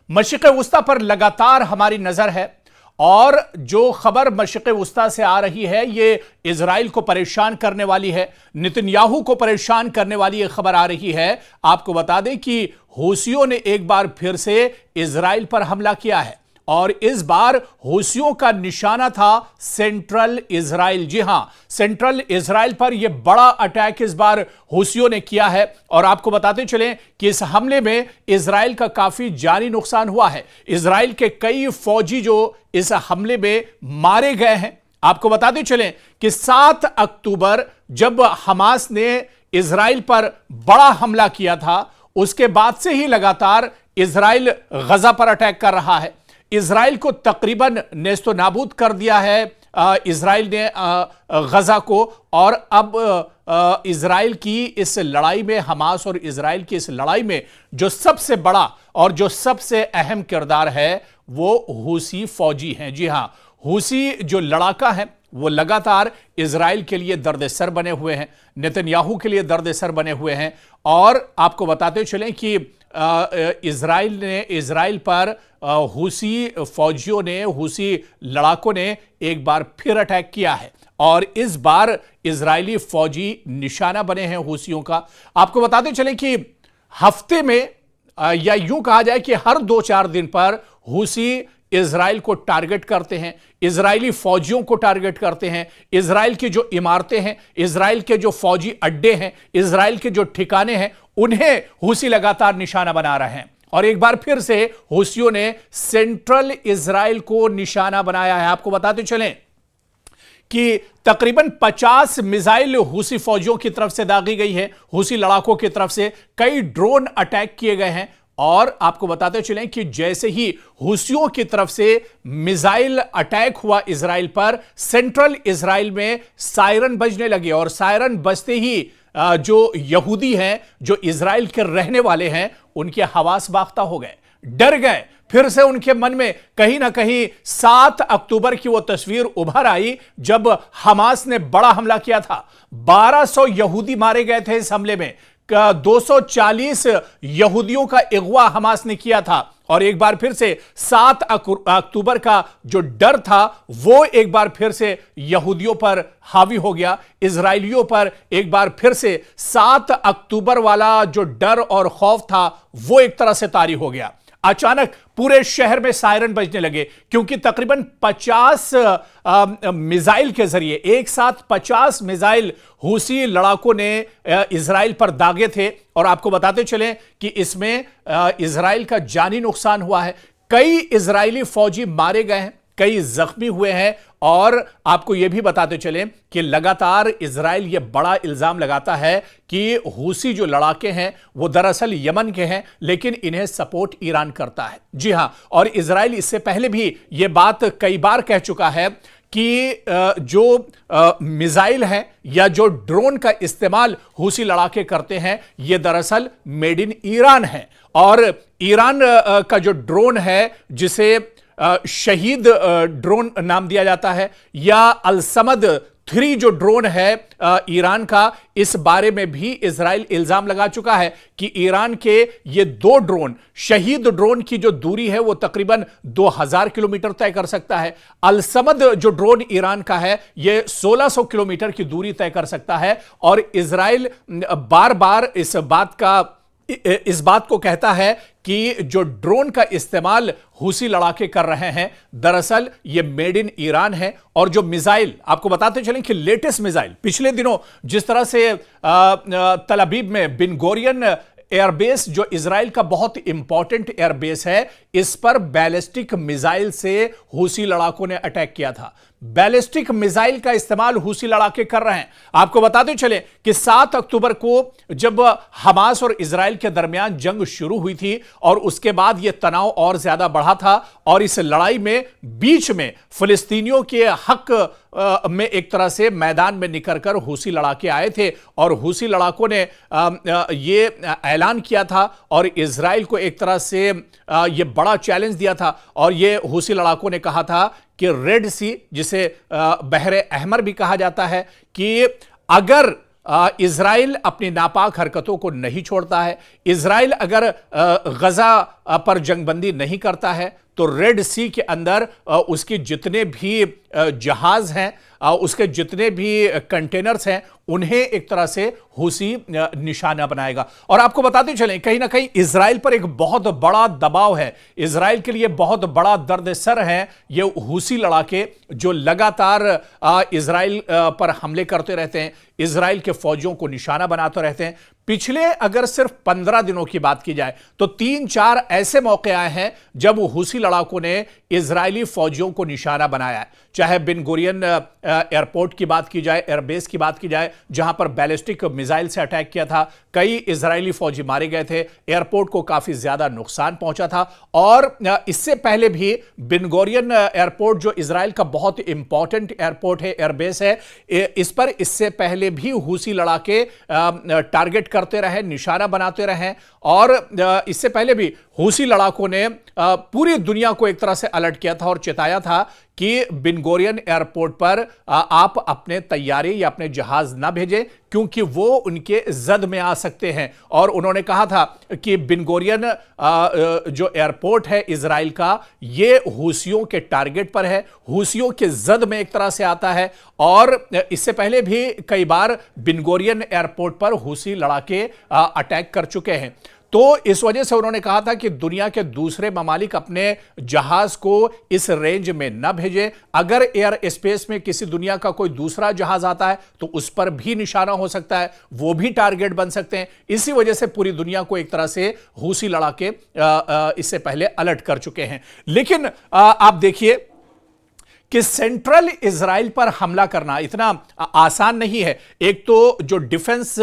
मशरिक़ वुस्ता पर लगातार हमारी नजर है और जो खबर मशरिक़ वुस्ता से आ रही है ये इजराइल को परेशान करने वाली है, नेतन्याहू को परेशान करने वाली ये खबर आ रही है। आपको बता दें कि हूसियों ने एक बार फिर से इजराइल पर हमला किया है और इस बार हूसियों का निशाना था सेंट्रल इजराइल। जी हां, सेंट्रल इजराइल पर यह बड़ा अटैक इस बार हूसियों ने किया है और आपको बताते चलें कि इस हमले में इजराइल का काफी जानी नुकसान हुआ है। इजराइल के कई फौजी जो इस हमले में मारे गए हैं। आपको बताते चलें कि 7 अक्टूबर जब हमास ने इजराइल पर बड़ा हमला किया था, उसके बाद से ही लगातार इजराइल गजा पर अटैक कर रहा है। इजराइल को तकरीबन नेस्तो नाबूद कर दिया है इजराइल ने गजा को। और अब इजराइल की इस लड़ाई में, हमास और इजराइल की इस लड़ाई में जो सबसे बड़ा और जो सबसे अहम किरदार है वो हूसी फौजी हैं। जी हां, हूसी जो लड़ाका है वो लगातार इजराइल के लिए दर्द-ए-सर बने हुए हैं, नेतन्याहू के लिए दर्द-ए-सर बने हुए हैं। और आपको बताते चलें कि इजराइल पर हूसी फौजियों ने, हूसी लड़ाकों ने एक बार फिर अटैक किया है और इस बार इजरायली फौजी निशाना बने हैं हूसियों का। आपको बताते चलें कि हफ्ते में या यूं कहा जाए कि हर 2-4 दिन पर हूसी इजराइल को टारगेट करते हैं, इजरायली फौजियों को टारगेट करते हैं। इजराइल की जो इमारतें हैं, इजराइल के जो फौजी अड्डे हैं, इजराइल के जो ठिकाने हैं, उन्हें हूसी लगातार निशाना बना रहे हैं। और एक बार फिर से हूसियों ने सेंट्रल इजराइल को निशाना बनाया है। आपको बताते चलें कि तकरीबन 50 मिसाइल हूसी फौजियों की तरफ से दागी गई है, हूसी लड़ाकों की तरफ से कई ड्रोन अटैक किए गए हैं। और आपको बताते चलें कि जैसे ही हूसियों की तरफ से मिसाइल अटैक हुआ इजराइल पर, सेंट्रल इजराइल में सायरन बजने लगे और सायरन बजते ही जो यहूदी हैं, जो इजराइल के रहने वाले हैं, उनके हवास बाख्ता हो गए, डर गए। फिर से उनके मन में कहीं ना कहीं 7 अक्टूबर की वो तस्वीर उभर आई जब हमास ने बड़ा हमला किया था। 1200 यहूदी मारे गए थे इस हमले में, 240 यहूदियों का अगवा हमास ने किया था। और एक बार फिर से 7 अक्टूबर का जो डर था वो एक बार फिर से यहूदियों पर हावी हो गया, इजरायलियों पर एक बार फिर से 7 अक्टूबर वाला जो डर और खौफ था वो एक तरह से तारी हो गया। अचानक पूरे शहर में सायरन बजने लगे क्योंकि तकरीबन 50 मिसाइल के जरिए, एक साथ 50 मिसाइल हूसी लड़ाकों ने इजराइल पर दागे थे। और आपको बताते चलें कि इसमें इजराइल का जानी नुकसान हुआ है, कई इजरायली फौजी मारे गए हैं, कई जख्मी हुए हैं। और आपको यह भी बताते चलें कि लगातार इजराइल यह बड़ा इल्जाम लगाता है कि हूसी जो लड़ाके हैं वो दरअसल यमन के हैं, लेकिन इन्हें सपोर्ट ईरान करता है। जी हां, और इजराइल इससे पहले भी यह बात कई बार कह चुका है कि जो मिसाइल है या जो ड्रोन का इस्तेमाल हूसी लड़ाके करते हैं ये दरअसल मेड इन ईरान है। और ईरान का जो ड्रोन है, जिसे शहीद ड्रोन नाम दिया जाता है, या अलसमद 3 जो ड्रोन है ईरान का, इस बारे में भी इजराइल इल्जाम लगा चुका है कि ईरान के ये 2 ड्रोन, शहीद ड्रोन की जो दूरी है वो तकरीबन 2000 किलोमीटर तय कर सकता है। अलसमद जो ड्रोन ईरान का है ये 1600 किलोमीटर की दूरी तय कर सकता है। और इजराइल बार बार इस बात को कहता है कि जो ड्रोन का इस्तेमाल हूसी लड़ाके कर रहे हैं दरअसल ये मेड इन ईरान है। और जो मिसाइल, आपको बताते चलें कि लेटेस्ट मिसाइल पिछले दिनों जिस तरह से तल अबीब में बिन गोरियन एयरबेस, जो इजराइल का बहुत इंपॉर्टेंट एयरबेस है, इस पर बैलिस्टिक मिसाइल से हूसी लड़ाकों ने अटैक किया था। बैलिस्टिक मिसाइल का इस्तेमाल हूसी लड़ाके कर रहे हैं। आपको बताते चले कि 7 अक्टूबर को जब हमास और इजराइल के दरमियान जंग शुरू हुई थी और उसके बाद यह तनाव और ज्यादा बढ़ा था और इस लड़ाई में बीच में फिलिस्तीनियों के हक में एक तरह से मैदान में निकलकर हूसी लड़ाके आए थे और हूसी लड़ाकों ने यह ऐलान किया था और इजराइल को एक तरह से यह बड़ा चैलेंज दिया था। और यह हूसी लड़ाकों ने कहा था कि रेड सी, जिसे बहरे अहमर भी कहा जाता है, कि अगर इजराइल अपनी नापाक हरकतों को नहीं छोड़ता है, इजराइल अगर गजा पर जंगबंदी नहीं करता है तो रेड सी के अंदर उसके जितने भी जहाज हैं, उसके जितने भी कंटेनर्स हैं, उन्हें एक तरह से हूसी निशाना बनाएगा। और आपको बताते चलें, कहीं ना कहीं इजराइल पर एक बहुत बड़ा दबाव है, इजराइल के लिए बहुत बड़ा दर्द-ए-सर है ये हूसी लड़ाके जो लगातार इजराइल पर हमले करते रहते हैं, इजराइल के फौजियों को निशाना बनाते रहते हैं। पिछले अगर सिर्फ 15 दिनों की बात की जाए तो 3-4 ऐसे मौके आए हैं जब हूसी लड़ाकों ने इजरायली फौजियों को निशाना बनाया है। चाहे बिन गुरियन एयरपोर्ट की बात की जाए, एयरबेस की बात की जाए, जहां पर बैलिस्टिक मिसाइल से अटैक किया था, कई इजरायली फौजी मारे गए थे, एयरपोर्ट को काफी ज्यादा नुकसान पहुंचा था। और इससे पहले भी बिन गुरियन एयरपोर्ट जो इजराइल का बहुत इंपॉर्टेंट एयरपोर्ट है, एयरबेस है, इस पर इससे पहले भी हूसी लड़ाके टारगेट करते रहे, निशाना बनाते रहे। और इससे पहले भी हूसी लड़ाकों ने पूरी दुनिया को एक तरह से अलर्ट किया था और चेताया था कि बिन गुरियन एयरपोर्ट पर आप अपने तैयारी या अपने जहाज ना भेजें क्योंकि वो उनके जद में आ सकते हैं। और उन्होंने कहा था कि बिन गुरियन जो एयरपोर्ट है इजराइल का, ये हूसियों के टारगेट पर है, हूसियों के जद में एक तरह से आता है। और इससे पहले भी कई बार बिन गुरियन एयरपोर्ट पर हूसी लड़ाके अटैक कर चुके हैं। तो इस वजह से उन्होंने कहा था कि दुनिया के दूसरे ममालिक अपने जहाज को इस रेंज में न भेजें। अगर एयर स्पेस में किसी दुनिया का कोई दूसरा जहाज आता है तो उस पर भी निशाना हो सकता है, वो भी टारगेट बन सकते हैं। इसी वजह से पूरी दुनिया को एक तरह से हूसी लड़ाके इससे पहले अलर्ट कर चुके हैं। लेकिन आप देखिए कि सेंट्रल इजराइल पर हमला करना इतना आसान नहीं है। एक तो जो डिफेंस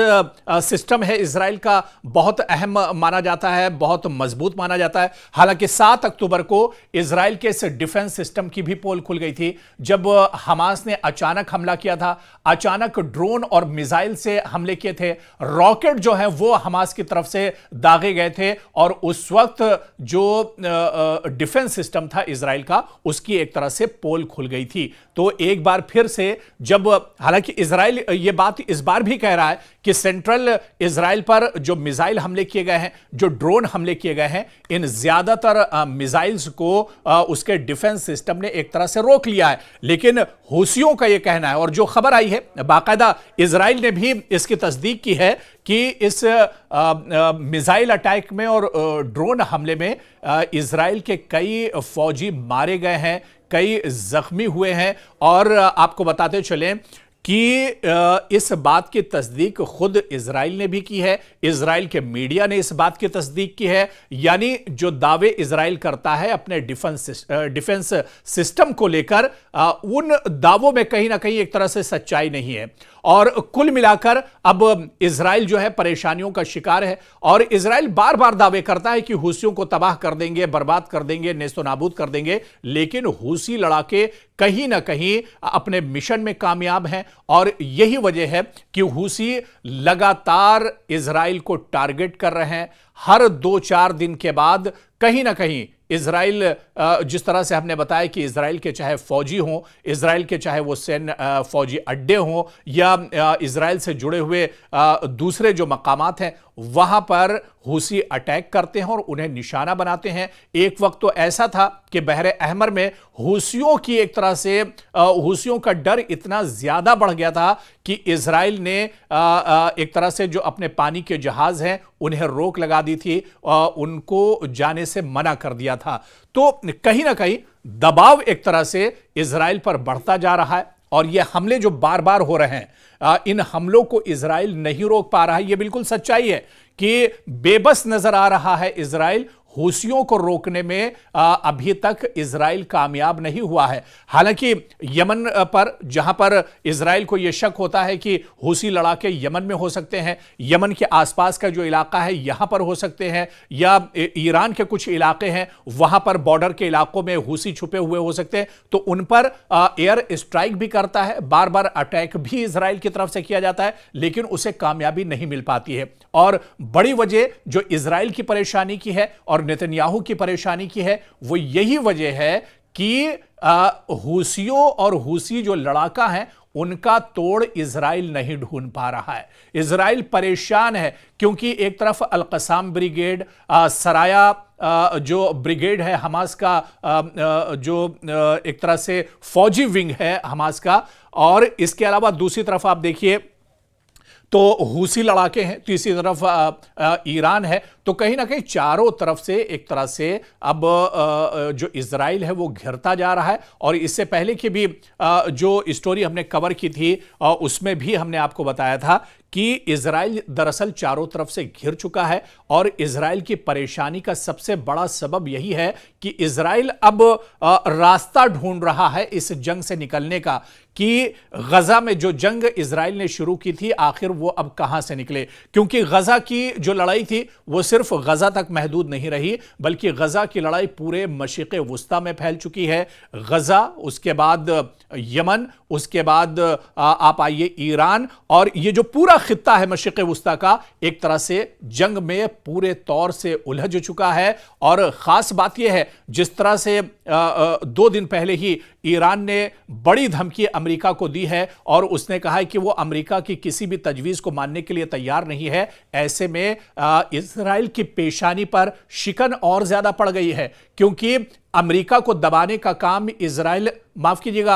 सिस्टम है इजराइल का बहुत अहम माना जाता है, बहुत मजबूत माना जाता है। हालांकि 7 अक्टूबर को इजराइल के इस डिफेंस सिस्टम की भी पोल खुल गई थी जब हमास ने अचानक हमला किया था, अचानक ड्रोन और मिसाइल से हमले किए थे, रॉकेट जो है वो हमास की तरफ से दागे गए थे। और उस वक्त जो डिफेंस सिस्टम था इजराइल का, उसकी एक तरह से पोल खुल गई थी। तो एक बार फिर से जब, हालांकि इजराइल ये बात इस बार भी कह रहा है कि सेंट्रल इजराइल पर जो मिसाइल हमले किए गए हैं, जो ड्रोन हमले किए गए हैं, इन ज्यादातर मिसाइल्स को उसके डिफेंस सिस्टम ने एक तरह से रोक लिया है। लेकिन हूसियों का यह कहना है, और जो खबर आई है बाकायदा इजराइल ने भी इसकी तस्दीक की है कि इस मिसाइल अटैक में और ड्रोन हमले में इजराइल के कई फौजी मारे गए हैं, कई जख्मी हुए हैं। और आपको बताते चलें कि इस बात की तस्दीक खुद इजराइल ने भी की है, इजराइल के मीडिया ने इस बात की तस्दीक की है। यानी जो दावे इजराइल करता है अपने डिफेंस सिस्टम को लेकर, उन दावों में कहीं ना कहीं एक तरह से सच्चाई नहीं है। और कुल मिलाकर अब इजराइल जो है परेशानियों का शिकार है। और इजराइल बार बार दावे करता है कि हूसियों को तबाह कर देंगे, बर्बाद कर देंगे, नेस्तो नाबूद कर देंगे। लेकिन हूसी लड़ाके कहीं ना कहीं अपने मिशन में कामयाब हैं। और यही वजह है कि हूसी लगातार इजराइल को टारगेट कर रहे हैं। हर 2-4 दिन के बाद कहीं ना कहीं इजराइल, जिस तरह से हमने बताया कि इजराइल के चाहे फौजी हों, इजराइल के चाहे वो सैन्य फौजी अड्डे हों या इजराइल से जुड़े हुए दूसरे जो मकामात हैं, वहां पर हूसी अटैक करते हैं और उन्हें निशाना बनाते हैं। एक वक्त तो ऐसा था कि बहरे अहमर में हूसियों की एक तरह से हूसियों का डर इतना ज्यादा बढ़ गया था कि इजराइल ने एक तरह से जो अपने पानी के जहाज हैं उन्हें रोक लगा दी थी, उनको जाने से मना कर दिया था। तो कहीं ना कहीं दबाव एक तरह से इजराइल पर बढ़ता जा रहा है। और ये हमले जो बार बार हो रहे हैं, इन हमलों को इजराइल नहीं रोक पा रहा है। ये बिल्कुल सच्चाई है कि बेबस नजर आ रहा है इजराइल। हूसियों को रोकने में अभी तक इजराइल कामयाब नहीं हुआ है। हालांकि यमन पर, जहां पर इजराइल को यह शक होता है कि हूसी लड़ाके यमन में हो सकते हैं, यमन के आसपास का जो इलाका है यहां पर हो सकते हैं, या ईरान के कुछ इलाके हैं वहां पर बॉर्डर के इलाकों में हूसी छुपे हुए हो सकते हैं, तो उन पर एयर स्ट्राइक भी करता है, बार बार अटैक भी इजराइल की तरफ से किया जाता है, लेकिन उसे कामयाबी नहीं मिल पाती है। और बड़ी वजह जो इजराइल की परेशानी की है और नेतन्याहू की परेशानी की है, वो यही वजह है कि हूसियों और हूसी जो लड़ाका हैं उनका तोड़ इजराइल नहीं ढूंढ पा रहा है। इजराइल परेशान है क्योंकि एक तरफ अल-कसाम ब्रिगेड, सराया जो ब्रिगेड है हमास का, जो एक तरह से फौजी विंग है हमास का, और इसके अलावा दूसरी तरफ आप देखिए तो हूसी लड़ाके हैं, तीसरी तरफ ईरान है। तो कहीं ना कहीं चारों तरफ से एक तरह से अब जो इजराइल है वो घिरता जा रहा है। और इससे पहले की भी जो स्टोरी हमने कवर की थी उसमें भी हमने आपको बताया था कि इजराइल दरअसल चारों तरफ से घिर चुका है। और इजराइल की परेशानी का सबसे बड़ा सबब यही है कि इजराइल अब रास्ता ढूंढ रहा है इस जंग से निकलने का, कि गजा में जो जंग इजराइल ने शुरू की थी आखिर वो अब कहां से निकले। क्योंकि गजा की जो लड़ाई थी वो सिर्फ गजा तक महदूद नहीं रही, बल्कि गजा की लड़ाई पूरे मशरिक़ वुस्ता में फैल चुकी है। गजा, उसके बाद यमन, उसके बाद आप आइए ईरान, और ये जो पूरा खित्ता है मशरिक़ वुस्ता का एक तरह से जंग में पूरे तौर से उलझ चुका है। और खास बात यह है, जिस तरह से 2 दिन पहले ही ईरान ने बड़ी धमकी अमेरिका को दी है और उसने कहा है कि वो अमेरिका की किसी भी तजवीज को मानने के लिए तैयार नहीं है। ऐसे में इजराइल की पेशानी पर शिकन और ज्यादा पड़ गई है, क्योंकि अमेरिका को दबाने का काम इजराइल, माफ कीजिएगा,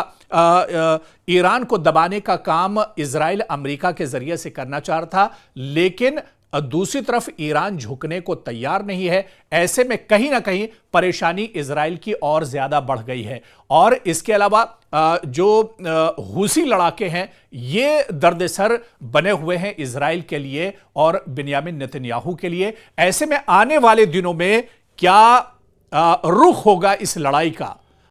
ईरान को दबाने का काम इजराइल अमेरिका के जरिए से करना चाह रहा था, लेकिन दूसरी तरफ ईरान झुकने को तैयार नहीं है। ऐसे में कहीं ना कहीं परेशानी इजराइल की और ज्यादा बढ़ गई है। और इसके अलावा जो हूसी लड़ाके हैं ये दर्द-ए-सर बने हुए हैं इजराइल के लिए और बिन्यामिन नेतन्याहू के लिए। ऐसे में आने वाले दिनों में क्या रुख होगा इस लड़ाई का,